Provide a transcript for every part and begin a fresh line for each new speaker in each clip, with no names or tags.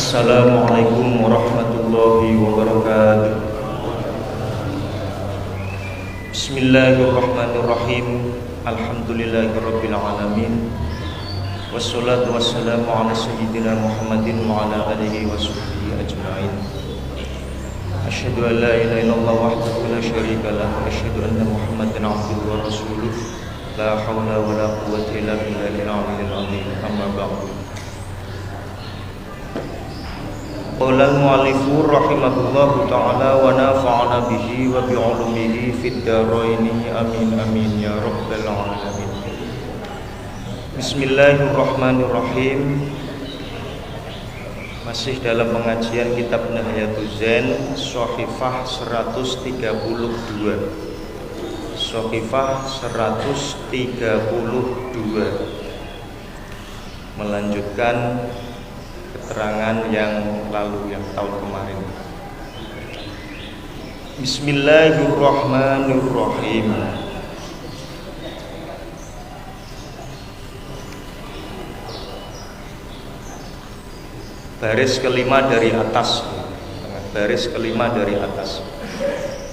Assalamualaikum warahmatullahi wabarakatuh. Bismillahirrahmanirrahim. Alhamdulillahirabbil alamin. Wassalatu wassalamu ala sayyidina Muhammadin wa ala alihi wa sahbihi ajma'in. Asyhadu an la ilaha illallah wahdahu la syarika lah wa asyhadu anna Muhammadan abduhu wa rasuluh. La haula wa la quwwata illa billahil aliyyil azim. Amma ba'du. Qala al-mu'allifu rahimahullahu ta'ala wa nafa'ana bihi wa bi'ulumihi fid dharaini amin amin ya rabbal alamin. Bismillahirrahmanirrahim. Masih dalam pengajian kitab Nahyatul Zen, Shahifah 132. Shahifah 132. Melanjutkan keterangan yang lalu, yang tahun kemarin. Bismillahirrahmanirrahim. Baris kelima dari atas. Baris kelima dari atas.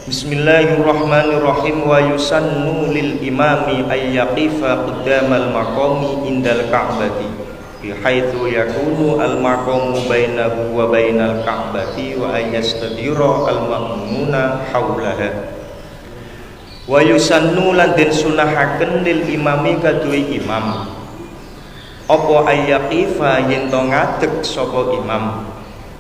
Bismillahirrahmanirrahim. Wa yusannu lil imami ay yaqifa quddamal maqami indal ka'bati bihaitsu yakunu al-maqamu bainahu wa bainal ka'bati wa ayastadira al-ma'mumuna haulaha. Wa yusannu lan den sunahaken lil imami kaduwe imam apa ayyaqifa yen to ngadeg sapa imam,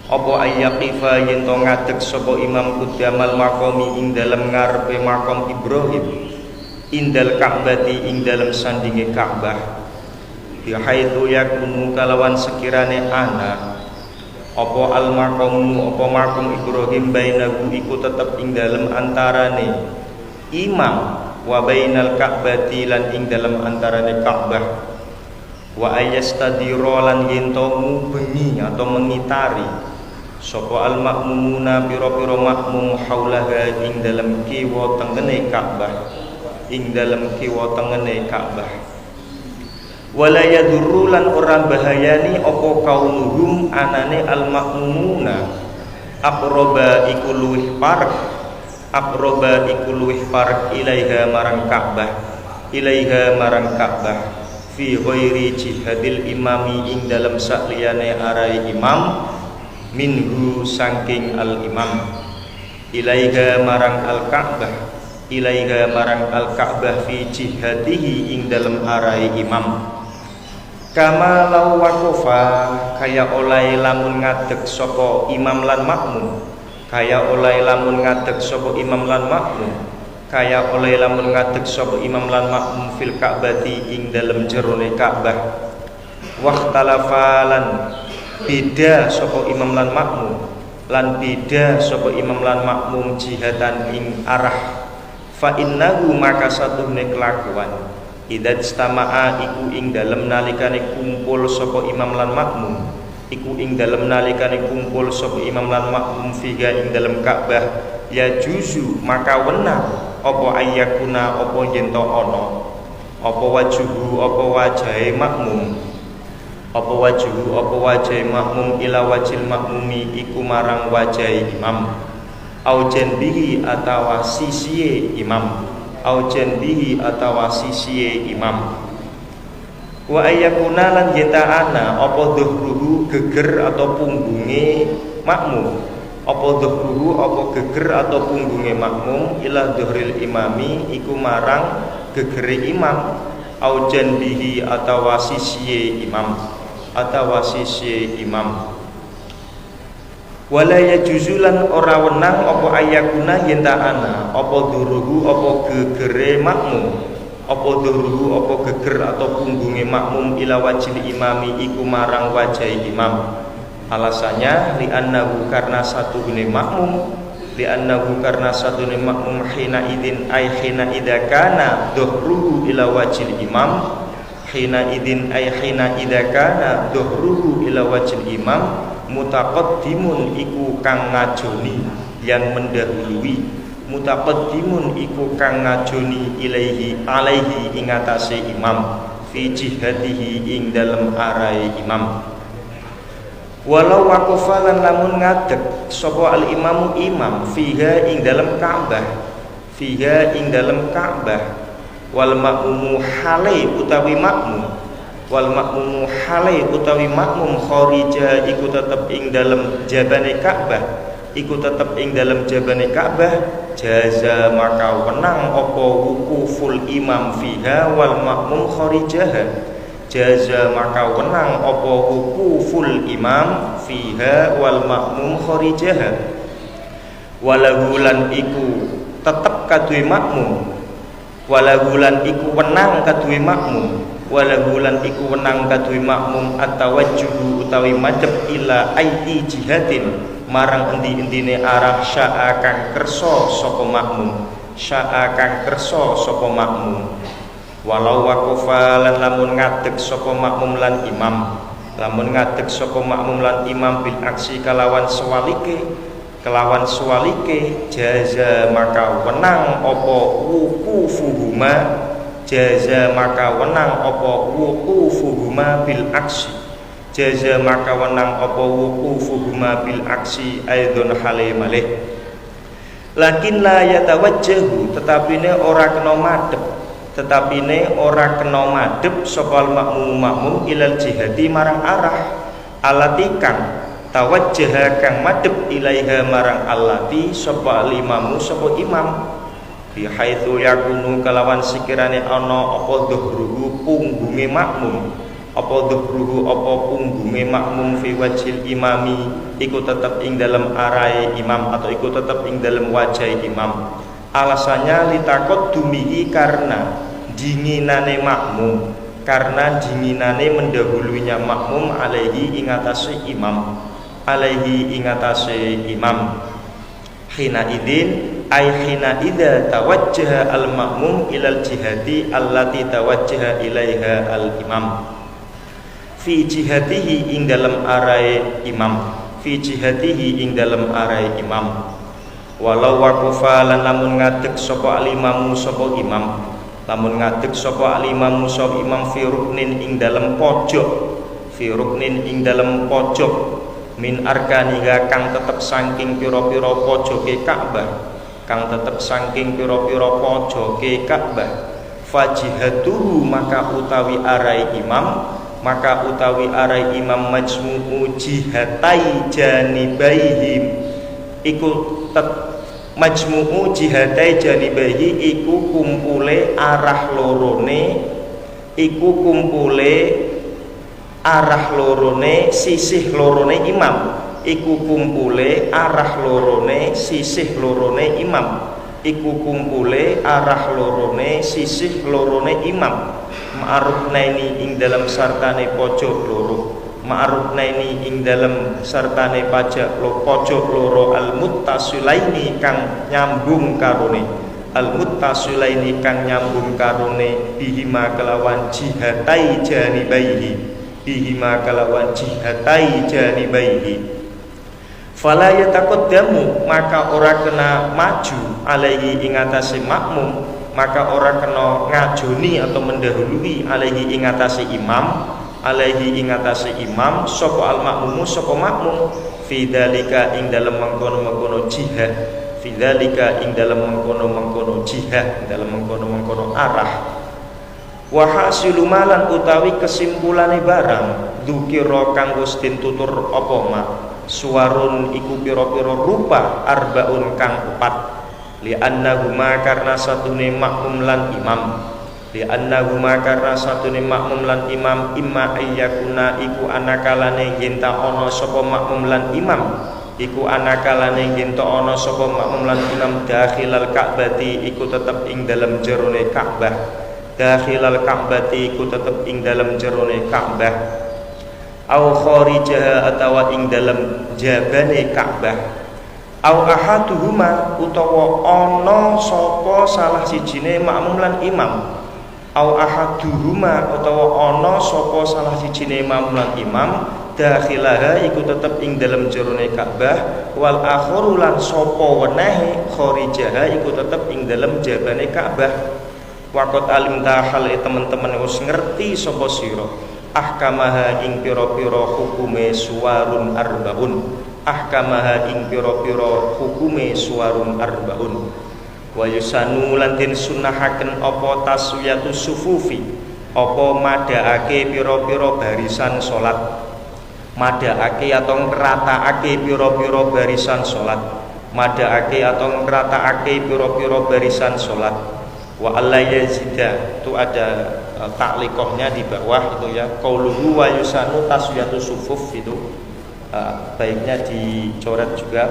apa ayyaqifa yen to ngadeg sapa imam kudamal maqami ing dalem ngarepe maqam Ibrahim indal ka'bati ing dalem sandinge Ka'bah bihaitsu yakunu kalawan sekirane ana apa al maqamu apa maqam Ibrahim bainahu iku tetep ing dalem antarane imam wa bainal ka'bati lan ing dalem antarane Ka'bah wa ayastadira lan yen to mubengi atau mengitari sapa al ma'mumuna pira-pira makmum haulaha ing dalem kiwa tengene Ka'bah, ing dalem kiwa tengene Ka'bah. Wala yadurru lan ora bahayani apa kaunuhum anane al ma'mumuna aqraba iku luwih parek, aqraba iku luwih parek ilaiha marang Ka'bah, ilaiha marang Ka'bah fi ghairi jihadil imami ing dalam sakliyane arai imam minhu saking al imam ilaiha marang al Ka'bah, ilaiha marang al Ka'bah fi jihadihi ing dalam arai imam. Kama law waqafa kaya oleh lamun ngadeg sapa imam lan makmum, kaya oleh lamun ngadeg sapa imam lan makmum, kaya oleh lamun ngadeg sapa imam lan makmum fil Ka'bati ing dalem jerone Ka'bah. Waqtalafa lan beda sapa imam lan makmum, lan beda sapa imam lan makmum jihatan ing arah. Fa innahu maka satuhune kelakuan idza istama'a iku ing dalem nalikane kumpul sapa imam lan makmum, iku ing dalem nalikane kumpul sapa imam lan makmum fiha ing dalem Ka'bah ya juzu maka wenang apa ayyakuna apa yen to ana apa wajuhu apa wajahe makmum, apa wajuhu apa wajahe makmum ila wajil makmumi iku marang wajahe imam au janbihi atawa sisiye imam, au janbihi atawa sisiye imam. Wa ayyakuna lan yenta ana apa dhuhruhu geger atau punggunge makmum, apa dhuhruhu apa geger atau punggunge makmum ila dhuhril imami iku marang gegere imam au janbihi atawa sisiye imam, atawa sisiye imam. Wala yajuzulan ora wenang apa ayakuna yen ta ana apa dhuruhu apa gegere makmum, apa dhuruhu apa geger atau punggunge makmum ila wajil imami iku marang wajah imam. Alasannya li'annahu karena satune makmum, li'annahu karena satune makmum hina idin ay hina idakana dhuruhu ila wajil imam, hina idin ay hina idakana dhuruhu ila wajil imam mutaqaddimun iku kang ngajoni yang mendahului, mutaqaddimun iku kang ngajoni ilaihi alaihi ing atase imam fi jihadihi ing dalem arai imam. Walau waqafa lan lamun ngadeg sapa al imamu imam fiha ing dalam Ka'bah, fiha ing dalam Ka'bah, wal makmumu hale utawi makmum, wal makmumu hale utawi makmum kharija iku tetep ing dalam jabane Ka'bah, iku tetep ing dalam jabane Ka'bah, jaza maka wenang apa wukuful imam fiha wal makmum kharijaha, jaza maka wenang apa wukuful imam fiha wal makmum kharijaha, walahulan iku tetep kaduwe makmum, walahulan iku wenang kaduwe makmum, walahulan iku wenang kaduwe makmum atawajjuhu utawi madhep ila aiti jihatin marang endi-endine arah sya'a kang kersa sapa makmum, sya'a kang kersa sapa makmum. Walau waqafa lan lamun ngadeg sapa makmum lan imam, lamun ngadeg sapa makmum lan imam bil aksi kelawan sewalike, kelawan sewalike, jaza maka wenang apa wuqufuhuma, jaza maka wenang apa wuqufuhuma bil aksi, jaza maka wenang apa wuqufuhuma bil aksi aidon hale malih. Lakin la yatawajjahu tetapine ora kena madhep, tetapine ora kena madhep sapa makmum ilal jihati marang arah alati kang tawajjaha kang madhep ilaiha marang allati sapa limamu sapa imam, bi haitsu yakunu kalawan sikirane ana apa dhuhruhu punggunge makmum, apa dhuhruhu apa punggunge makmum fi wajhil imami iku tetep ing dalem arahe imam atau iku tetep ing dalem wajah imam. Alasannya litakot dumihi karena dinginane makmum, karena dinginane mendahulunya makmum alaihi ingatasi imam, alaihi ingatasi imam. Hina idin ay hina idza tawajjaha al makmum ilal jihati allati tawajjaha ilaiha al imam, fi jihatihi ing dalam arai imam, fi jihatihi ing dalam arai imam. Walau waqafa lan lamun ngadeg sapa alimamu sapa imam, lamun ngadeg sapa alimamu sapa imam fi ruknin ing dalam pojok, fi ruknin ing dalam pojok min arkaniha kang tetep saking pira-pira pojoke Ka'bah, kang tetep saking pira-pira pojoke Ka'bah, fajihatuhu maka utawi arai imam, maka utawi arai imam majmu'u jihatai janibaihim iku majmu'u jihatai janibaihi iku kumpule arah lorone, iku kumpule arah lorone sisih lorone imam, iku kumpule arah lorone sisih lorone imam, iku kumpule arah lorone sisih lorone imam. Ma'ruf naini ing dalam sartane pojok loro, ma'ruf naini ing dalam sartane pojok loro al muttasilaini kang nyambung karone, al muttasilaini kang nyambung karone bihima kelawan jihatai janibaihi, bihima kelawan jihatai janibaihi. Fala yataqaddamu maka ora kena maju alaihi ing atase makmum, maka ora kena ngajoni atau mendahului alaihi ing atase imam, alaihi ing atase imam sapa al makmumu sapa makmum fi dzalika ing dalem mengkono-mengkono jihad, fi dzalika ing dalem mengkono-mengkono jihad, dalem mengkono-mengkono arah. Wa hasilu malan utawi kesimpulane barang dzukira kang wis tutur apa mak suwarun iku pira-pira rupa arbaun kang 4 li annahuma karena satune makmum lan imam, li annahuma karena satune makmum lan imam imma ayyakuna iku anakalane yen ta ana sapa makmum lan imam, iku anakalane yen ta ana sapa makmum lan imam dakhilal Ka'bati iku tetep ing dalem jerone Ka'bah, dakhilal Ka'bati iku tetep ing dalem jerone Ka'bah, au kharijaha atawa ing dalem jabane Ka'bah, au ahaduhuma utawa ana sapa salah sijine makmum lan imam, au ahaduhuma utawa ana sapa salah sijine makmum lan imam dakhilaha iku tetep ing dalem jerone Ka'bah, wal akharu lan sapa wenehe kharijaha iku tetep ing dalem jabane Ka'bah. Waqat alim tahal teman-teman wis ngerti sapa sira, ahkamaha ing pira-pira hukume suwarun arbaun, ahkamaha ing pira-pira hukume suwarun arbaun. Wa yusanu lan den sunahaken apa taswiyatu sufufi, apa madhaake pira-pira barisan salat, madhaake atau ngrataake pira-pira barisan salat, madhaake atau ngrataake pira-pira barisan salat. Wa alla yazida, itu ada takliqohnya di bawah itu ya, qauluhu wa yusanu taswiyatu sufuf itu baiknya dicoret juga.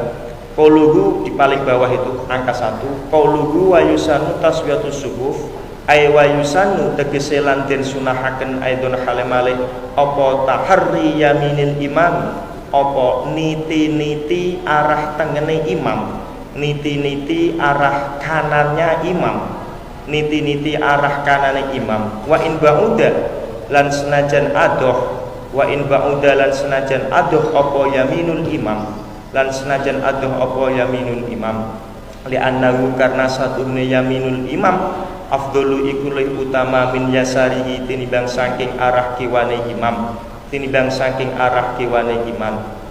Qauluhu di paling bawah itu angka 1, qauluhu wa yusanu taswiyatu sufuf ay wa yusanu tegese lan den sunahaken aidon halemale apa taharri yaminil imam, apa niti-niti arah tengene imam, niti-niti arah kanannya imam, niti-niti arah kanane imam. Wa in ba'uda lan senajan adoh, wa in ba'uda lan senajan adoh apa yaminul imam, lan senajan adoh apa yaminul imam, li'annahu karena satune yaminul imam afdhalu iku luwih utama min yasarihi tinimbang saking arah kiwane imam, tinimbang saking arah kiwane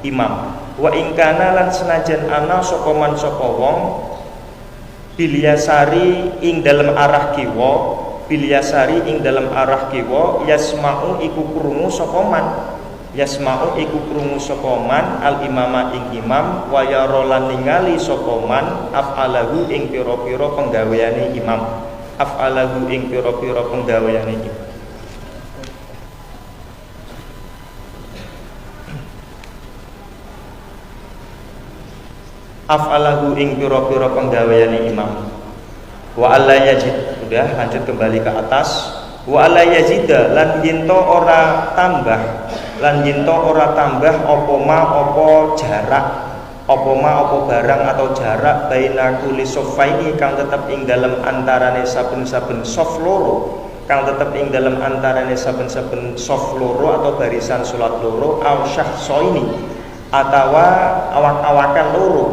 imam. Wa in kana lan senajan ana sapa man sapa wong bilyasari ing dalam arah kiwa, bilyasari ing dalam arah kiwa, yasma'u iku krungu sapa man, yasma'u iku krungu sapa man al imama ing imam, wa yara lan ningali sapa man af'alahu ing pira-pira penggaweane imam, af'alahu ing pira-pira penggaweane imam. Af'alahu ing pira-pira penggaweane imam. Wa alla yazid, udah lanjut kembali ke atas. Wa alla yazida lan yento ora tambah, lan yento ora tambah apa ma apa jarak, apa ma apa barang atau jarak baina kulli saffaini kang tetep ing dalem antarane saben-saben saf loro, kang tetep ing dalem antarane saben-saben saf loro atau barisan salat loro, au syahsaini atawa awak-awakan loro,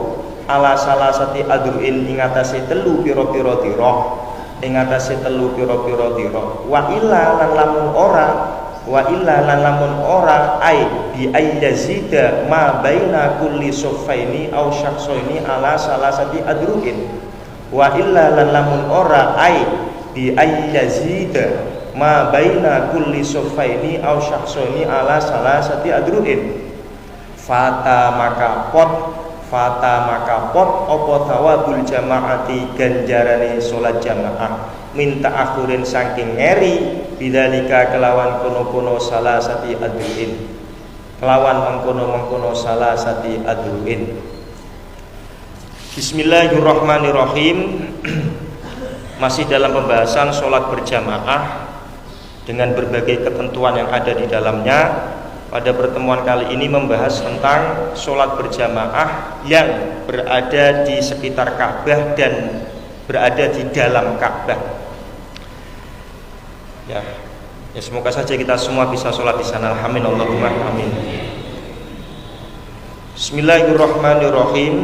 ala salasati adruin ing atase telu pira-pira dira, ing atase telu pira-pira dira. Wa illa lan lamun ora, wa illa lan lamun ora ai bi ayyazida ma baina kulli saffaini au syakhsaini ala salasati adruin. Wa illa lan lamun ora ai bi ayyazida ma baina kulli saffaini au syakhsaini ala salasati adruin. Fata maka pot apa thawabul jamaati ganjarane salat jamaah minta akhurin saking ngeri bidzalika kelawan kono-kono salasati adruin, kelawan mengkono-mengkono salasati adruin. Bismillahirrahmanirrahim. Masih dalam pembahasan salat berjamaah dengan berbagai ketentuan yang ada di dalamnya. Pada pertemuan kali ini membahas tentang sholat berjamaah yang berada di sekitar Ka'bah dan berada di dalam Ka'bah. Ya, semoga saja kita semua bisa sholat di sana. Amin Allahumma amin. Bismillahirrahmanirrahim.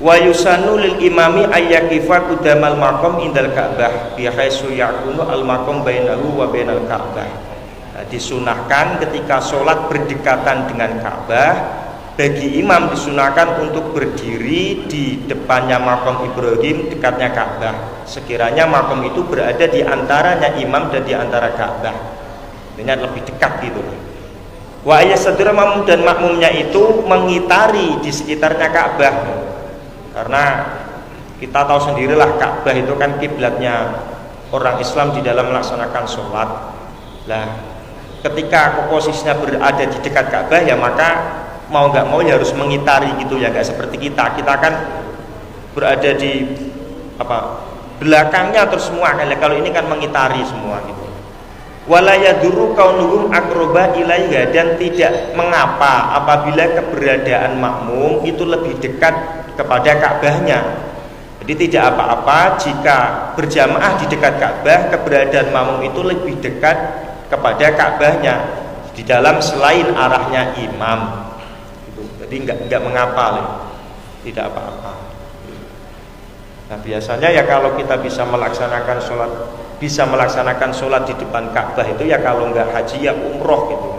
Wa yusanu lil imami ayyakifa qudamal maqam indal Ka'bah bi haitsu yakunu al maqam bainahu wa bainal Ka'bah. Disunahkan ketika sholat berdekatan dengan Ka'bah, bagi imam disunahkan untuk berdiri di depannya makam Ibrahim, dekatnya Ka'bah. Sekiranya makam itu berada di antaranya imam dan di antara Ka'bah, dengan lebih dekat gitu. Wa ayasadira makmum dan makmumnya itu mengitari di sekitarnya Ka'bah, karena kita tahu sendirilah Ka'bah itu kan kiblatnya orang Islam di dalam melaksanakan sholat. Lah, ketika posisinya berada di dekat Ka'bah ya maka mau nggak mau ya harus mengitari gitu ya, nggak seperti kita kan berada di belakangnya terus semua kan, kalau ini kan mengitari semua gitu. Wala yadurru kaunuhum aqraba ilaiha, dan tidak mengapa apabila keberadaan makmum itu lebih dekat kepada Ka'bahnya. Jadi tidak apa-apa jika berjamaah di dekat Ka'bah, keberadaan makmum itu lebih dekat kepada Ka'bahnya di dalam selain arahnya imam gitu. Jadi enggak mengapa, tidak apa-apa. Nah biasanya ya kalau kita bisa melaksanakan sholat bisa melaksanakan sholat di depan Ka'bah itu ya kalau nggak haji ya umroh gitu.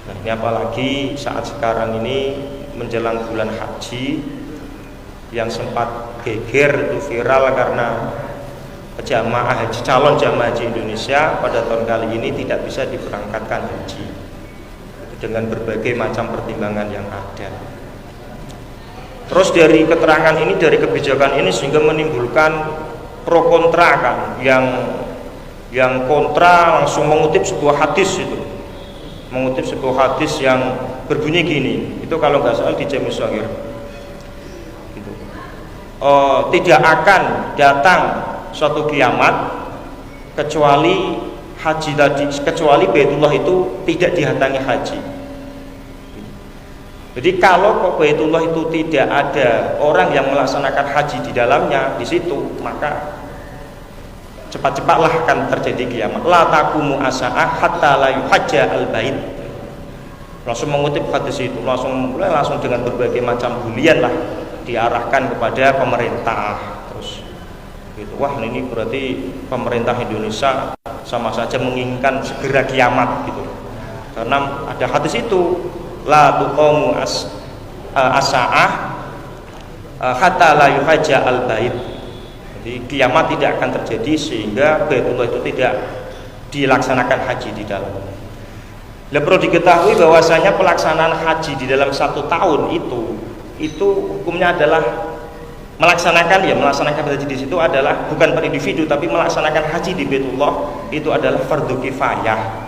Nah ini apalagi saat sekarang ini menjelang bulan haji yang sempat geger itu viral karena jamaah haji, calon jamaah haji Indonesia pada tahun kali ini tidak bisa diberangkatkan haji dengan berbagai macam pertimbangan yang ada. Terus dari keterangan ini, dari kebijakan ini sehingga menimbulkan pro kontra kan, yang kontra langsung mengutip sebuah hadis itu, mengutip sebuah hadis yang berbunyi gini, itu kalau nggak salah di Jami' Shaghir gitu. Tidak akan datang suatu kiamat kecuali haji tadi, kecuali Baitullah itu tidak dihalangi haji. Jadi kalau Baitullah itu tidak ada orang yang melaksanakan haji di dalamnya, di situ, maka cepat-cepatlah akan terjadi kiamat. La taqumu as-sa'ah hatta la yuhajja al-bait. Langsung mengutip hadis itu, langsung dengan berbagai macam bulian lah diarahkan kepada pemerintah. Terus gitu, wah ini berarti pemerintah Indonesia sama saja menginginkan segera kiamat gitu. Karena ada hadis itu, la tuqamu as-sa'ah hatta la yuhajja al-bait. Jadi kiamat tidak akan terjadi sehingga Baitullah itu tidak dilaksanakan haji di dalam. Nah, perlu diketahui bahwasanya pelaksanaan haji di dalam 1 tahun itu hukumnya adalah melaksanakan haji di situ adalah bukan per individu, tapi melaksanakan haji di Baitullah itu adalah fardu kifayah.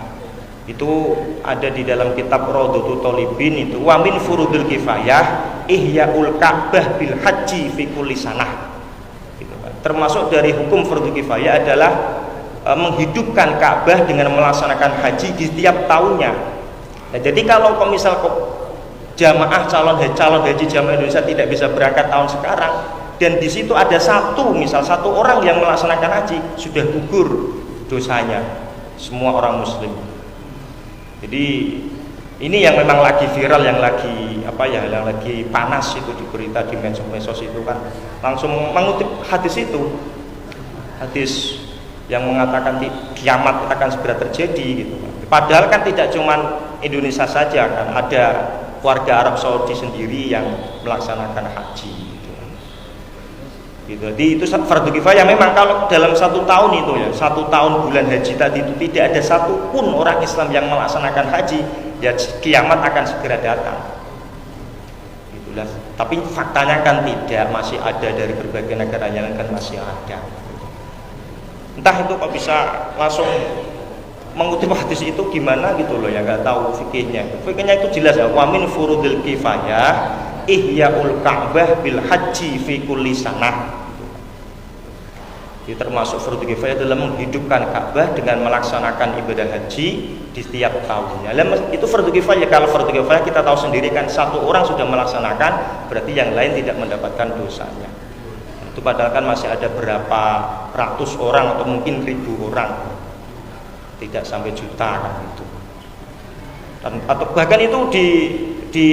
Itu ada di dalam kitab Rawdatul Thalibin itu, wa min furudul kifayah ihyaul Ka'bah bil haji fi kulli sanah. Gitu, termasuk dari hukum fardu kifayah adalah menghidupkan Ka'bah dengan melaksanakan haji di setiap tahunnya. Nah, jadi kalau misal jamaah calon haji jamaah Indonesia tidak bisa berangkat tahun sekarang, dan di situ ada satu orang yang melaksanakan haji, sudah gugur dosanya semua orang muslim. Jadi ini yang memang lagi viral, yang lagi yang lagi panas itu di berita di medsos itu kan, langsung mengutip hadis itu, hadis yang mengatakan kiamat akan segera terjadi gitu. Padahal kan tidak cuma Indonesia saja kan, ada warga Arab Saudi sendiri yang melaksanakan haji gitu. Jadi itu fardu kifayah. Memang kalau dalam 1 tahun itu ya, 1 tahun bulan haji tadi itu tidak ada satupun orang Islam yang melaksanakan haji, ya kiamat akan segera datang. Itulah. Tapi faktanya kan tidak, masih ada dari berbagai negara yang kan masih ada. Entah itu kok bisa langsung mengutip hadis itu gimana gitu loh, ya nggak tahu fikihnya. Fikihnya itu jelas ya, wa min furudil kifayah ihyaul Ka'bah bil haji fi kulli sanah. Itu termasuk fardhu kifayah dalam menghidupkan Ka'bah dengan melaksanakan ibadah haji di setiap tahunnya. Itu fardhu kifayah. Kalau fardhu kifayah kita tahu sendiri kan, 1 orang sudah melaksanakan, berarti yang lain tidak mendapatkan dosanya. Itu padahal kan masih ada berapa ratus orang atau mungkin 1000 orang, tidak sampai juta kan itu. Atau bahkan itu di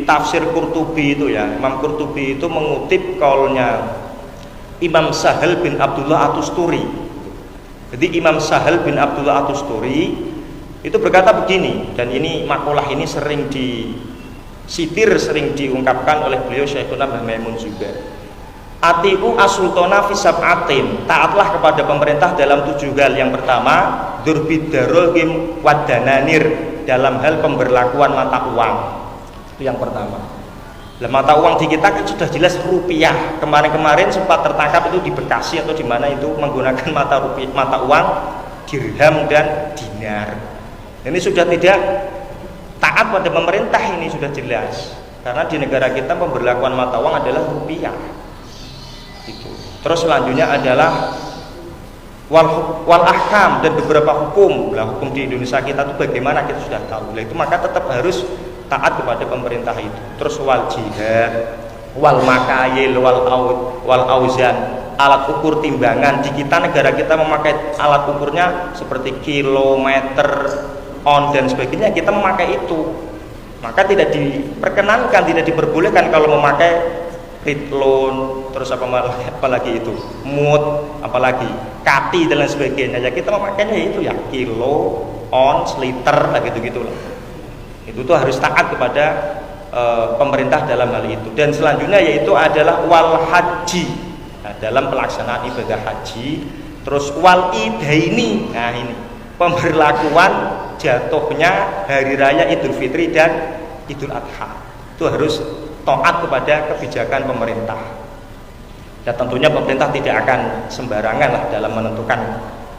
tafsir Qurtubi itu ya, Imam Qurtubi itu mengutip kaulnya Imam Sahal bin Abdullah At-Tusturi. Jadi Imam Sahal bin Abdullah At-Tusturi itu berkata begini, dan ini makalah ini sering disitir, sering diungkapkan oleh beliau Syekhuna Mbah Maimun juga. Atiku as-sultana fi sab'atin, taatlah kepada pemerintah dalam 7 hal. Yang pertama, durbid darahim wadananir, dalam hal pemberlakuan mata uang. Itu yang pertama. Mata uang di kita kan sudah jelas rupiah. Kemarin-kemarin sempat tertangkap itu di Bekasi atau di mana itu menggunakan mata uang dirham dan dinar. Ini sudah tidak taat pada pemerintah, ini sudah jelas. Karena di negara kita pemberlakuan mata uang adalah rupiah. Itu. Terus selanjutnya adalah wal ahkam, dan beberapa hukum. Lah hukum di Indonesia kita itu bagaimana kita sudah tahu. Lah itu maka tetap harus taat kepada pemerintah itu. Terus wal jihad, wal makayil, wal auzan, alat ukur timbangan. Di kita, negara kita memakai alat ukurnya seperti kilometer, on dan sebagainya, kita memakai itu. Maka tidak diperkenankan, tidak diperbolehkan kalau memakai ritlun, terus apalagi itu mut, apalagi kati dan lain sebagainya. Ya kita memakainya itu ya kilo, ons, liter, gitu lah. Itu tuh harus taat kepada pemerintah dalam hal itu. Dan selanjutnya yaitu adalah wal haji. Nah, dalam pelaksanaan ibadah haji, terus wal idaini. Nah ini pemberlakuan jatuhnya hari raya Idul Fitri dan Idul Adha. Itu harus taat kepada kebijakan pemerintah. Ya tentunya pemerintah tidak akan sembarangan lah dalam menentukan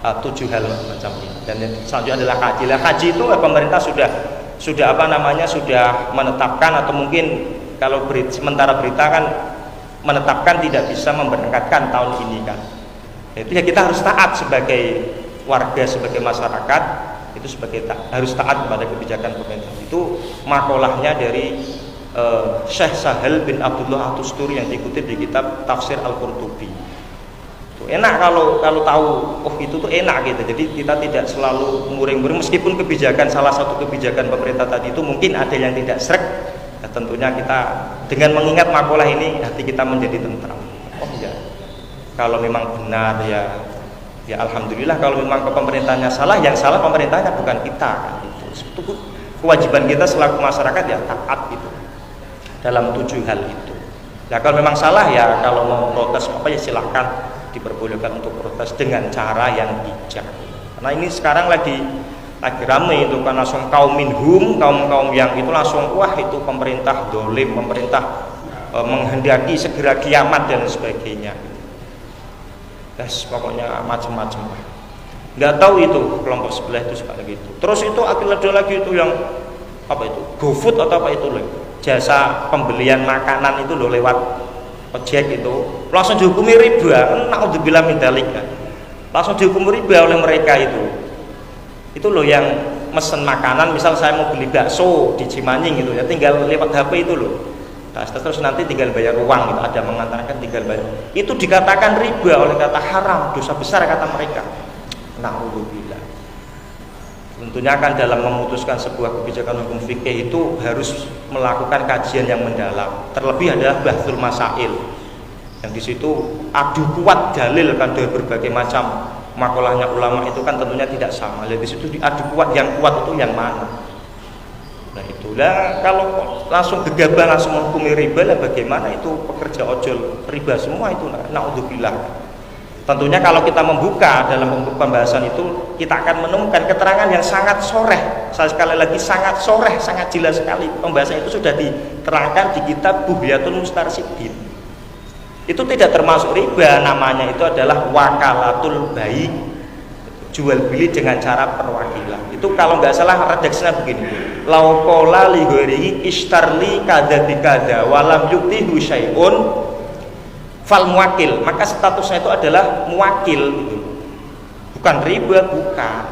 7 hal macam ini. Dan selanjutnya adalah haji. Lah haji itu pemerintah sudah menetapkan, atau mungkin kalau sementara berita kan menetapkan tidak bisa memberangkatkan tahun ini kan. Itu ya kita harus taat sebagai warga, sebagai masyarakat, itu harus taat kepada kebijakan pemerintah. Itu makolahnya dari Syekh Sahal bin Abdullah At-Tusturi yang dikutip di kitab Tafsir Al-Qurtubi. Itu enak kalau tahu, itu tuh enak gitu. Jadi kita tidak selalu muring-muring, meskipun salah satu kebijakan pemerintah tadi itu mungkin ada yang tidak srek. Ya, tentunya kita dengan mengingat makalah ini hati kita menjadi tentram. Oh ya, kalau memang benar ya alhamdulillah. Kalau memang pemerintahnya salah, yang salah pemerintahnya bukan kita kan. Itu kewajiban kita selaku masyarakat ya taat gitu dalam 7 hal itu. Ya kalau memang salah ya kalau mau protes ya silahkan, diperbolehkan untuk protes dengan cara yang bijak. Karena ini sekarang lagi ramai itu kan, langsung kaum yang itu langsung wah itu pemerintah dolim, pemerintah menghendaki segera kiamat dan sebagainya. Pokoknya macam-macam. Nggak tahu itu kelompok sebelah itu suka gitu. Terus itu ada lagi itu yang GoFood atau apa itu loh, jasa pembelian makanan itu loh lewat ojek itu langsung dihukumi riba. Naudzubillah min dzalik kan. Langsung dihukumi riba oleh mereka itu loh yang mesen makanan. Misal saya mau beli bakso di Cimanjing gitu ya, tinggal lewat HP itu loh. Terus nanti tinggal bayar uang gitu, ada mengantarkan tinggal bayar. Itu dikatakan riba oleh kata haram, dosa besar kata mereka. Naudzubillah. Tentunya kan dalam memutuskan sebuah kebijakan hukum fikih itu harus melakukan kajian yang mendalam. Terlebih adalah bahsul masail. Yang di situ adu kuat dalil kan dari berbagai macam makolahnya ulama itu kan tentunya tidak sama. Di situ adu kuat, yang kuat itu yang mana? Nah itulah kalau langsung gegabah langsung menghukumi riba lah, bagaimana itu pekerja ojol riba semua itu. Naudzubillah. Tentunya kalau kita membuka dalam pembahasan itu, kita akan menemukan keterangan yang sangat soreh. Saya sekali lagi sangat soreh, sangat jelas sekali. Pembahasan itu sudah diterangkan di kitab Bughyatul Mustarsyidin. Itu tidak termasuk riba, namanya itu adalah wakalatul bai, jual beli dengan cara perwakilan. Itu kalau nggak salah redaksinya begini: lauqala li ghairihi istarli kadza bi kadza walam yuktihu syai'un fal muwakil, maka statusnya itu adalah muwakil gitu. Bukan riba, bukan.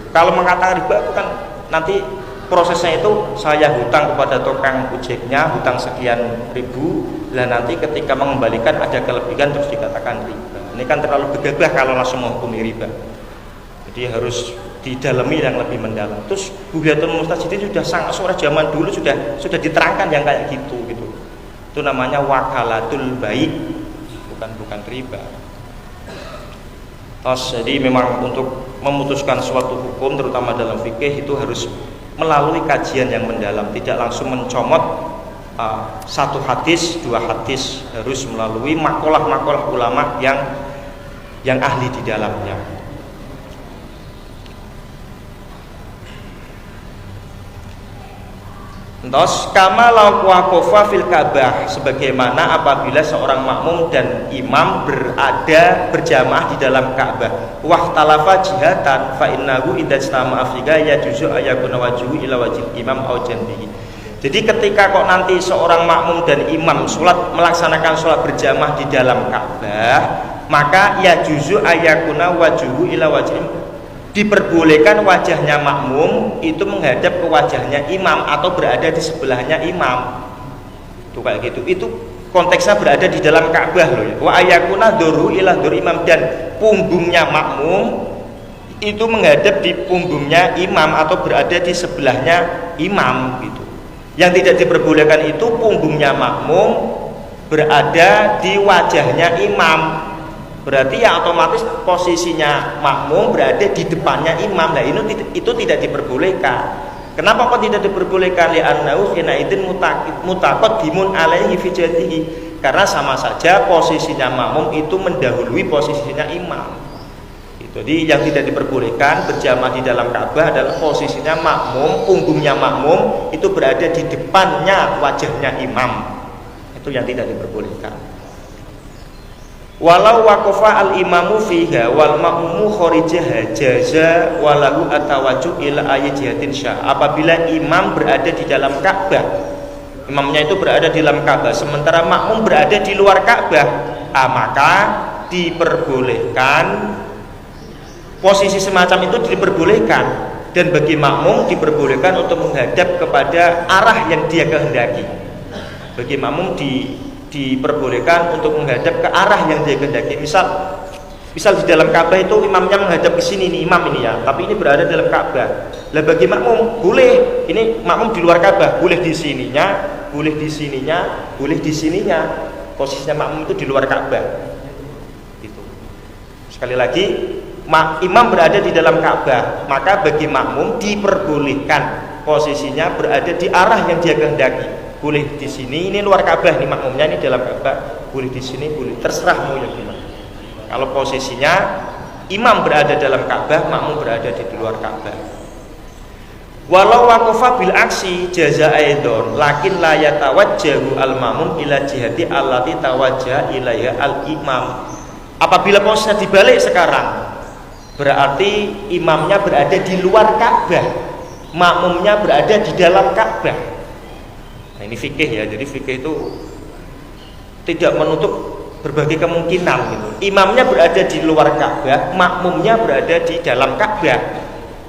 Kalau mengatakan riba bukan, nanti prosesnya itu saya hutang kepada tukang ojeknya, hutang sekian ribu, dan nanti ketika mengembalikan ada kelebihan terus dikatakan riba. Ini kan terlalu gegabah kalau langsung menghukumi riba. Jadi harus didalami yang lebih mendalam. Terus Bughyatul Mustarsyidin sudah sangat sore zaman dulu sudah diterangkan yang kayak gitu. Itu namanya wakalatul baik, bukan riba. Jadi memang untuk memutuskan suatu hukum terutama dalam fikih itu harus melalui kajian yang mendalam, tidak langsung mencomot satu hadis, 2 hadis, harus melalui makalah-makalah ulama yang ahli di dalamnya. Terus kama law waqafa fil Ka'bah, sebagaimana apabila seorang makmum dan imam berada berjamaah di dalam Ka'bah, wahtalafa jihatan fa innahu idza istama'a fi yajuzu ayakuna wajhu ila wajhil imam aw janbihi. Jadi ketika kok nanti seorang makmum dan imam melaksanakan sholat berjamaah di dalam Ka'bah, maka yajuzu ayakuna wajhu ila wajhil, diperbolehkan wajahnya makmum itu menghadap ke wajahnya imam atau berada di sebelahnya imam. Tuh kayak gitu. Itu konteksnya berada di dalam Ka'bah loh ya. Wa ayakuna dzuru ila dzur imam, dan punggungnya makmum itu menghadap di punggungnya imam atau berada di sebelahnya imam gitu. Yang tidak diperbolehkan itu punggungnya makmum berada di wajahnya imam, berarti ya otomatis posisinya makmum berada di depannya imam. Nah itu tidak diperbolehkan. Kenapa kok tidak diperbolehkan? Li'annahu hina idzin mutaqaddimun alaihi fi jihatihi, karena sama saja posisinya makmum itu mendahului posisinya imam. Jadi yang tidak diperbolehkan berjamaah di dalam Ka'bah adalah posisinya makmum, punggungnya makmum itu berada di depannya wajahnya imam. Itu yang tidak diperbolehkan. Walau waqafa al-imamu fiha wal ma'mumu kharijaha jaza walahu atawajjuh ila ayyi jihatin sya. Apabila imam berada di dalam Ka'bah, imamnya itu berada di dalam Ka'bah sementara makmum berada di luar Ka'bah, maka diperbolehkan. Posisi semacam itu diperbolehkan, dan bagi makmum diperbolehkan untuk menghadap kepada arah yang dia kehendaki. Bagi makmum diperbolehkan untuk menghadap ke arah yang dia kehendaki. Misal di dalam Ka'bah itu imamnya menghadap ke sini nih, imam ini ya, tapi ini berada dalam Ka'bah. Lah bagi makmum boleh, ini makmum di luar Ka'bah, boleh di sininya, boleh di sininya, boleh di sininya. Posisinya makmum itu di luar Ka'bah. Gitu. Sekali lagi, imam berada di dalam Ka'bah, maka bagi makmum diperbolehkan posisinya berada di arah yang dia kehendaki. Boleh di sini, ini luar Ka'bah nih makmumnya, ini dalam Ka'bah, boleh di sini, boleh, terserah mau yang gimana. Kalau posisinya imam berada dalam Ka'bah, makmum berada di luar Ka'bah. Walau waqafa bil aksi jaza aidon, lakin la yatawajjahu al makmum ila jihati allati tawajjaha ilaiha al imam. Apabila posisinya dibalik sekarang, berarti imamnya berada di luar Ka'bah, makmumnya berada di dalam Ka'bah. Nah ini fikih ya, jadi fikih itu tidak menutup berbagai kemungkinan gitu. Imamnya berada di luar Ka'bah, makmumnya berada di dalam Ka'bah.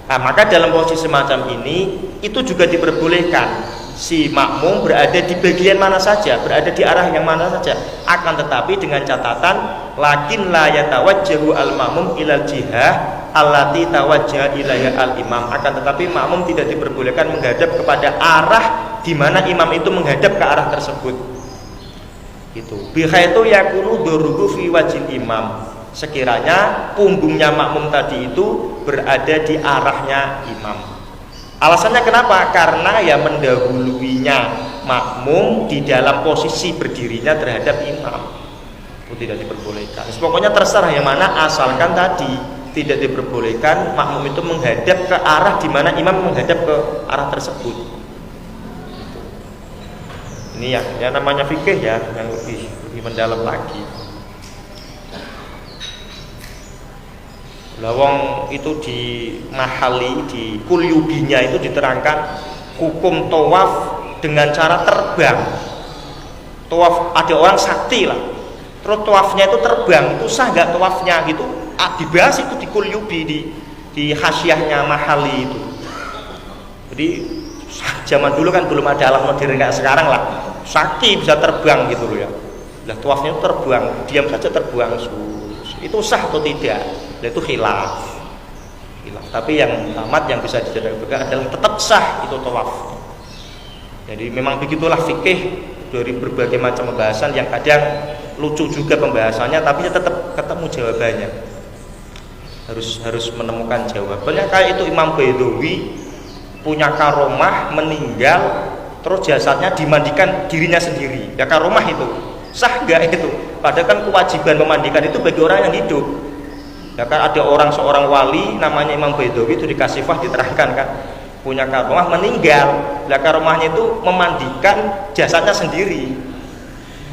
Nah, maka dalam posisi semacam ini itu juga diperbolehkan. Si makmum berada di bagian mana saja, berada di arah yang mana saja. Akan tetapi dengan catatan lakin la yatawajjahu al makmum ilal jihah allati tawajjaha ilaiha al imam. Akan tetapi makmum tidak diperbolehkan menghadap kepada arah di mana imam itu menghadap ke arah tersebut. Gitu. Bikhaitu yakunu duruhu fi wajhil imam. Sekiranya punggungnya makmum tadi itu berada di arahnya imam. Alasannya kenapa? Karena ya mendahuluinya makmum di dalam posisi berdirinya terhadap imam. Itu tidak diperbolehkan. Pokoknya terserah yang mana, asalkan tadi tidak diperbolehkan makmum itu menghadap ke arah di mana imam menghadap ke arah tersebut. Ini ya namanya fikih ya, yang lebih mendalam lagi. Lawang itu di mahali, di kulyubinya itu diterangkan hukum tawaf dengan cara terbang. Tawaf, ada orang sakti lah, terus tawafnya itu terbang, itu sah nggak tawafnya gitu? Dibahas itu di kulyubi, di hasyiahnya mahali itu. Jadi zaman dulu kan belum ada alat modern kayak sekarang lah, sakti bisa terbang gitu loh ya. Lah tawafnya itu terbang, diam saja terbang, itu sah atau tidak? Itu khilaf. Tapi yang tamat yang bisa dijaga adalah tetap sah itu tawaf. Jadi memang begitulah fikih dari berbagai macam pembahasan yang kadang lucu juga pembahasannya, tapi tetap ketemu jawabannya. Harus menemukan jawabannya. Kayak itu Imam Baidawi punya karomah, meninggal, terus jasadnya dimandikan dirinya sendiri. Ya karomah itu sah nggak itu? Padahal kan kewajiban memandikan itu bagi orang yang hidup. Ya kan ada seorang wali namanya Imam Baidawi itu di Kasifah diterangkan kan, punya karomah meninggal. Lah karomahnya itu memandikan jasadnya sendiri.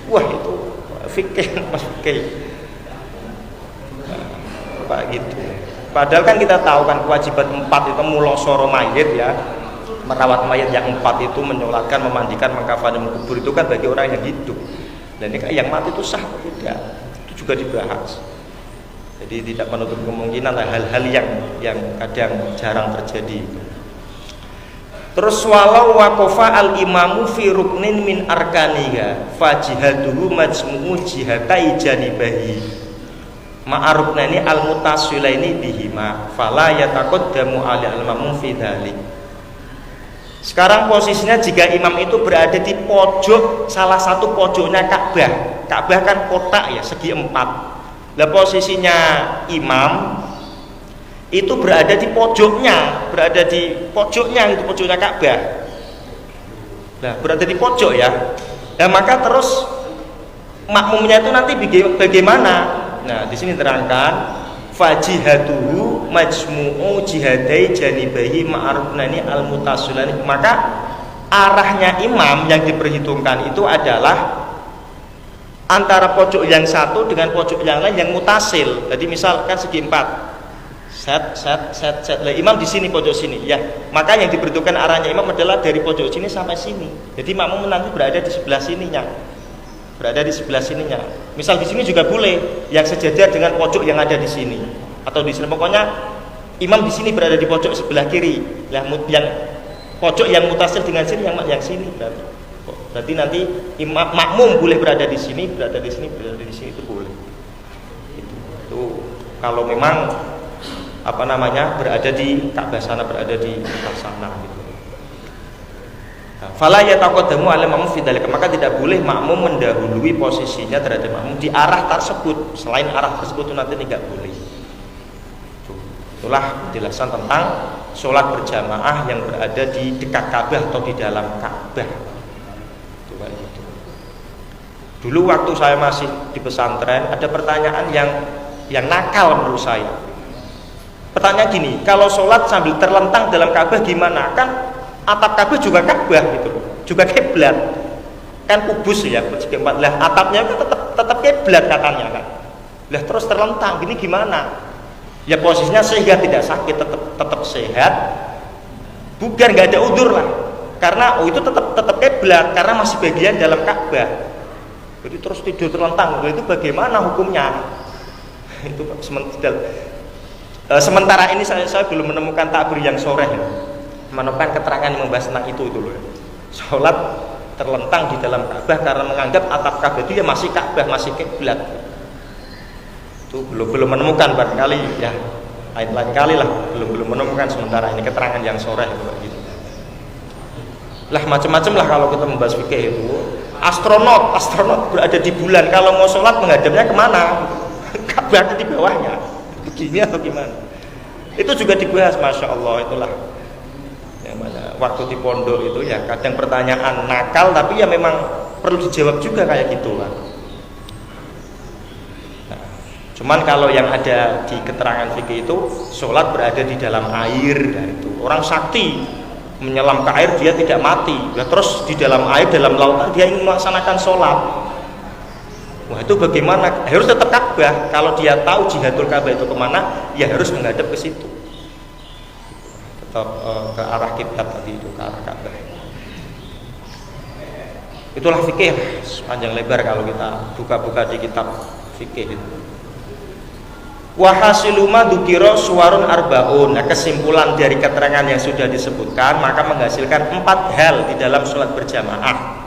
Wah itu fikih mas fikih. Apa gitu. Padahal kan kita tahu kan kewajiban 4 itu mulosoro mayit ya. Merawat mayit yang 4 itu menyolatkan, memandikan, mengkafani, mengkubur itu kan bagi orang yang hidup. Dan ini yang mati itu sah atau tidak? Itu juga dibahas. Jadi tidak menutup kemungkinan hal-hal yang kadang jarang terjadi. Terus walau waqafa al-imamu fi ruknin min arkaniha fajihaduhu majmu'u jihatai janibahi ma'aruknani al-mutasilaini bihima fala yataqaddamu ali al-mamum fi dhalik. Sekarang posisinya jika imam itu berada di pojok, salah satu pojoknya Ka'bah. Ka'bah kan kotak ya, segi 4. Lah posisinya imam itu berada di pojoknya, itu pojoknya Ka'bah. Nah, berada di pojok ya. Nah, maka terus makmumnya itu nanti bagaimana? Nah, di sini terangkan fajihatuhu majmu'u jihadai janibahi ma'arufnani al-mutasilani. Maka arahnya imam yang diperhitungkan itu adalah antara pojok yang satu dengan pojok yang lain yang mutasil. Jadi misalkan segi 4 set. Lah imam di sini pojok sini ya. Maka yang diperhitungkan arahnya imam adalah dari pojok sini sampai sini. Jadi makmum nanti berada di sebelah sininya. Misal di sini juga boleh yang sejajar dengan pojok yang ada di sini atau di sini. Pokoknya imam di sini berada di pojok sebelah kiri. Lah yang pojok yang mutasil dengan sini yang sini berarti nanti imam makmum boleh berada di sini itu boleh. Itu kalau memang berada di Ka'bah sana, berada di sana gitu. Fala yataqaddamu ala makmum fi dzalika, maka tidak boleh makmum mendahului posisinya terhadap makmum di arah tersebut. Selain arah tersebut itu nanti tidak boleh. Itulah penjelasan tentang sholat berjamaah yang berada di dekat Ka'bah atau di dalam Ka'bah. Itu kayak gitu. Dulu waktu saya masih di pesantren ada pertanyaan yang nakal menurut saya. Pertanyaan gini, kalau sholat sambil terlentang dalam Ka'bah gimana? Kan atap Ka'bah juga Ka'bah gitu loh, juga kiblat, kan kubus ya, persegi 4. Lah atapnya kan tetap kiblat katanya kan. Lah terus terlentang, gini gimana? Ya posisinya sehingga tidak sakit, tetap sehat, bukan nggak ada udzur lah, karena itu tetap kiblat karena masih bagian dalam Ka'bah. Jadi terus tidur terlentang, itu bagaimana hukumnya? Itu sementara ini saya belum menemukan takbir yang sore ya. Menemukan keterangan yang membahas tentang itu loh. Sholat terlentang di dalam Ka'bah karena menganggap atap Ka'bah itu ya masih Ka'bah, masih kiblat. Itu belum menemukan, barangkali ya lain kali lah, belum menemukan sementara ini keterangan yang sore gitu. Lah macam-macam lah kalau kita membahas fikih itu. Astronot berada di bulan, kalau mau sholat menghadapnya kemana? Ka'bah di bawahnya. Begini atau gimana? Itu juga dibahas, masya Allah. Itulah yang mana waktu di pondok itu ya kadang pertanyaan nakal tapi ya memang perlu dijawab juga kayak gitu kan. Nah, cuman kalau yang ada di keterangan fikih itu sholat berada di dalam air, nah itu orang sakti menyelam ke air dia tidak mati, nah, terus di dalam air dalam lautan dia ingin melaksanakan sholat. Wah itu bagaimana? Harus tetap Ka'bah. Kalau dia tahu jihadul Ka'bah itu kemana, ya harus menghadap ke situ. Tetap ke arah kiblat tadi itu, ke arah Ka'bah. Itulah fikih sepanjang lebar kalau kita buka-buka di kitab fikih itu. Wa hasilu ma dzukira suwarun arbaun. Nah, kesimpulan dari keterangan yang sudah disebutkan maka menghasilkan 4 hal di dalam sholat berjamaah.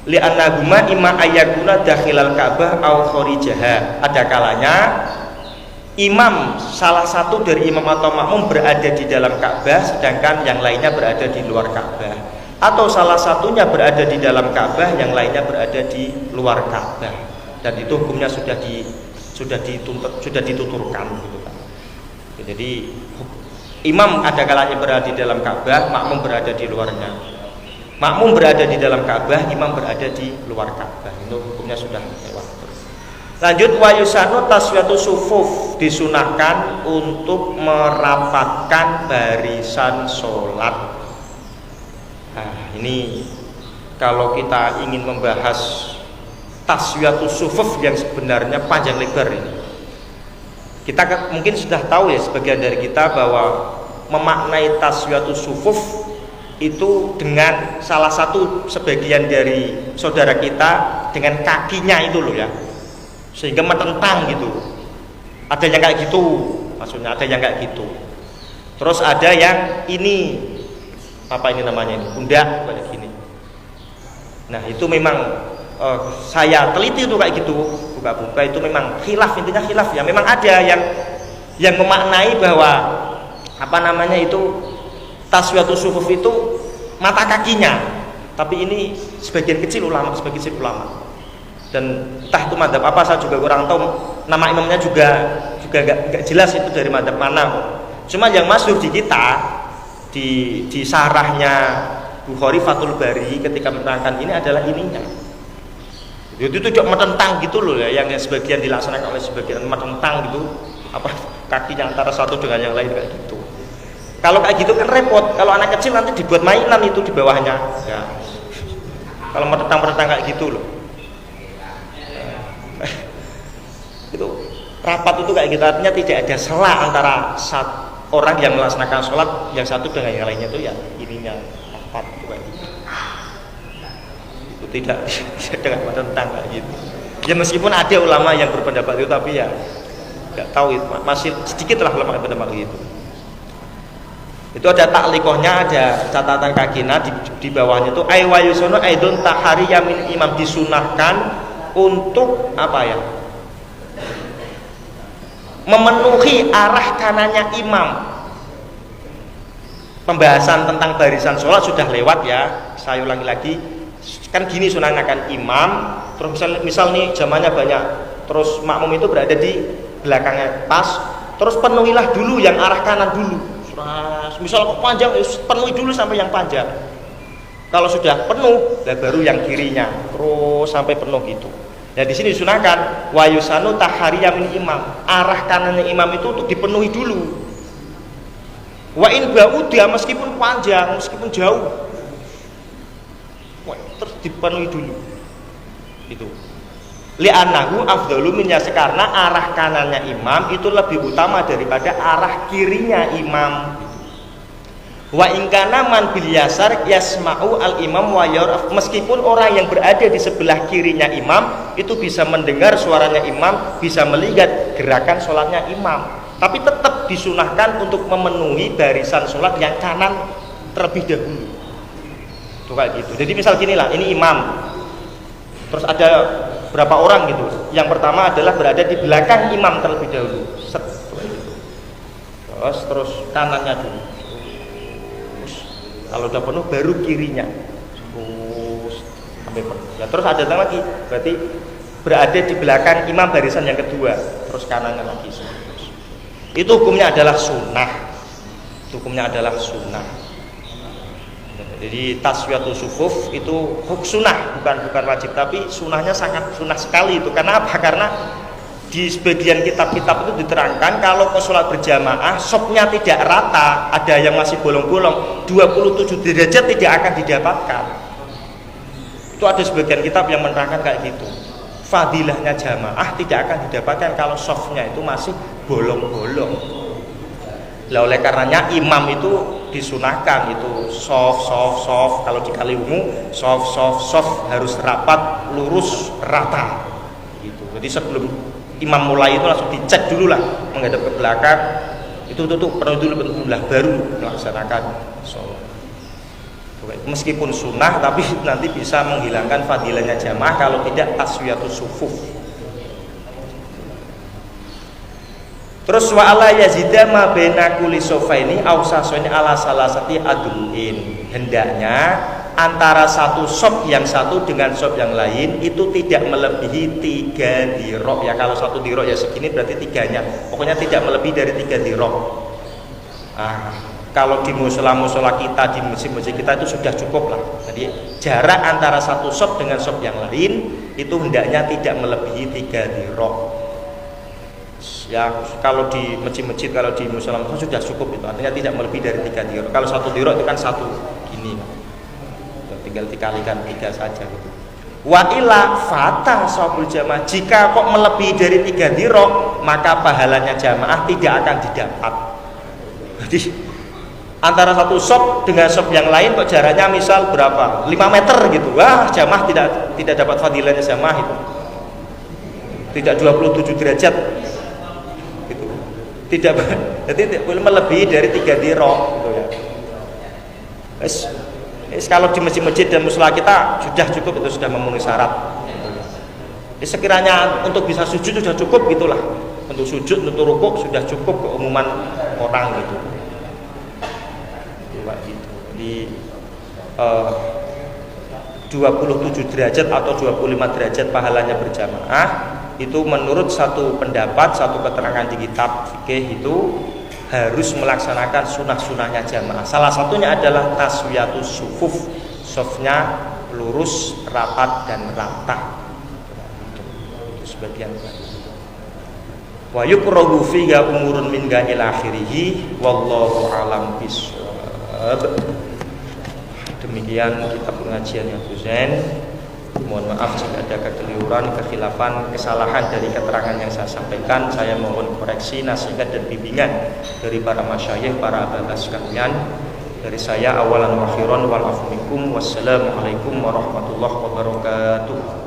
Li'annahuma imma ayyakuna dakhilal Ka'bah aw kharijaha. Ada kalanya imam, salah satu dari imam atau makmum berada di dalam Ka'bah sedangkan yang lainnya berada di luar Ka'bah, atau salah satunya berada di dalam Ka'bah yang lainnya berada di luar Ka'bah. Dan itu hukumnya sudah dituturkan gitu kan. Jadi imam ada kalanya berada di dalam Ka'bah, makmum berada di luarnya. Makmum berada di dalam Ka'bah, imam berada di luar Ka'bah. Itu hukumnya sudah lewat. Lanjut, wa yusanu taswiyatu sufuf, disunahkan untuk merapatkan barisan sholat. Nah, ini kalau kita ingin membahas taswiyatu sufuf yang sebenarnya panjang lebar ini. Kita mungkin sudah tahu ya sebagian dari kita bahwa memaknai taswiyatu sufuf itu dengan salah satu sebagian dari saudara kita dengan kakinya itu loh ya, sehingga metentang gitu. Ada yang kayak gitu, maksudnya ada yang kayak gitu. Terus ada yang ini apa ini namanya ini, pundak kayak gini. Nah itu memang saya teliti itu kayak gitu, buka-buka itu memang khilaf, intinya khilaf ya. Memang ada yang memaknai bahwa apa namanya itu taswiyatu sufuf itu mata kakinya. Tapi ini sebagian kecil ulama, dan entah itu madzhab apa, saya juga kurang tahu, nama imamnya juga gak jelas itu dari madzhab mana kok. Cuma yang masyhur di kita di sarahnya Bukhari Fathul Bari ketika menerangkan ini adalah ininya. Itu cok metentang gitu loh ya, yang sebagian dilaksanakan oleh sebagian metentang gitu, apa kakinya antara satu dengan yang lain kayak gitu. Kalau kayak gitu kan repot. Kalau anak kecil nanti dibuat mainan itu di bawahnya. Ya. Kalau metentang kayak gitu loh. Itu rapat itu kayak gitu, artinya tidak ada selah antara orang yang melaksanakan sholat yang satu dengan yang lainnya itu ya ininya rapat itu kayak gitu. Itu tidak dengan metentang kayak gitu. Ya meskipun ada ulama yang berpendapat itu, tapi ya nggak tahu itu, masih sedikit lah ulama yang berpendapat gitu. Itu ada taklikohnya, ada catatan kakina di bawahnya itu aywa yusono aidun tahari yamin imam, disunahkan untuk apa ya, memenuhi arah kanannya imam. Pembahasan tentang barisan sholat sudah lewat ya, saya ulangi lagi. Kan gini sunahnya kan, imam terus misal nih zamannya banyak, terus makmum itu berada di belakangnya pas, terus penuhilah dulu yang arah kanan dulu. Misal kok panjang, penuhi dulu sampai yang panjang. Kalau sudah penuh, baru yang kirinya terus sampai penuh gitu. Nah di sini disunahkan wayusanu tahariya min imam, arah kanannya imam itu untuk dipenuhi dulu. Wa in ba'uda, meskipun panjang, meskipun jauh, terus dipenuhi dulu. Itu. Li'annahu afdalu min yasir, karena arah kanannya imam itu lebih utama daripada arah kirinya imam. Wa in kana man bil yasar yasma'u al imam wa yaraf, meskipun orang yang berada di sebelah kirinya imam itu bisa mendengar suaranya imam, bisa melihat gerakan sholatnya imam, tapi tetap disunahkan untuk memenuhi barisan sholat yang kanan terlebih dahulu. Tuh kayak gitu. Jadi misal gini lah, ini imam, terus ada berapa orang gitu. Yang pertama adalah berada di belakang imam terlebih dahulu. Terus kanannya dulu. Kalau udah penuh baru kirinya. Sampai penuh. Ya terus ada lagi, berarti berada di belakang imam barisan yang kedua, terus kanannya lagi. Itu hukumnya adalah sunnah. Hukumnya adalah sunnah. Jadi taswiyatus sufuf itu sunnah, bukan wajib, tapi sunnahnya sangat sunnah sekali itu. Karena apa? Karena di sebagian kitab-kitab itu diterangkan kalau ke sholat berjamaah sopnya tidak rata, ada yang masih bolong-bolong, 27 derajat tidak akan didapatkan. Itu ada sebagian kitab yang menerangkan kayak gitu. Fadilahnya jamaah tidak akan didapatkan kalau sofnya itu masih bolong-bolong. Lah oleh karenanya imam itu disunahkan itu soft kalau di Kaliwungu soft harus rapat, lurus, rata gitu. Jadi sebelum imam mulai itu langsung dicek dulu lah, menghadap ke belakang, itu penuh dulu bentuklah baru melaksanakan sholat. Meskipun sunnah tapi nanti bisa menghilangkan fadilahnya jamaah kalau tidak taswiyatus sufuf. Terus wa ala yazida ma baina kulli sofaini aw sasoni ala salasati adluin, hendaknya antara satu sop yang satu dengan sop yang lain itu tidak melebihi 3 dirok ya. Kalau 1 dirok ya segini berarti 3-nya, pokoknya tidak melebihi dari 3 dirok. Kalau di musola kita, di masjid-masjid kita itu sudah cukup lah. Jadi jarak antara satu sop dengan sop yang lain itu hendaknya tidak melebihi 3 dirok. Ya kalau di masjid-masjid, kalau di musola sudah cukup itu, artinya tidak melebihi dari 3 dirok. Kalau 1 dirok itu kan 1 gini, tinggal dikalikan 3 saja gitu. Wa ila fata shabul jamaah, jika kok melebihi dari 3 dirok maka pahalanya jamaah tidak akan didapat. Jadi antara satu sop dengan sop yang lain kok jaraknya misal berapa? 5 meter gitu. Wah, jamaah tidak dapat fadilahnya jamaah itu. Tidak 27 derajat. Tidak, jadi tidak boleh melebihi dari 3 dirok gitu ya. Kalau di masjid-masjid dan musola kita sudah cukup, itu sudah memenuhi syarat. Sekiranya untuk bisa sujud sudah cukup gitulah. Untuk sujud, untuk rukuk sudah cukup keumuman orang gitu. Gitu. Jadi 27 derajat atau 25 derajat pahalanya berjamaah, itu menurut satu pendapat, satu keterangan di kitab fikih itu harus melaksanakan sunah-sunahnya jamaah. Salah satunya adalah taswiyatus sufuf, sofnya lurus, rapat dan rata. Itu sebagian. Wa yukrahu fiha umurun min ghail akhirih wallahu alam bishawab. Demikian kitab pengajian yang Husain. Mohon maaf jika ada kekeliruan, kekhilafan, kesalahan dari keterangan yang saya sampaikan. Saya mohon koreksi, nasihat dan bimbingan dari para masyayikh, para abah sekalian. Dari saya awalan wa akhiran wal afu minkum. Wassalamualaikum warahmatullahi wabarakatuh.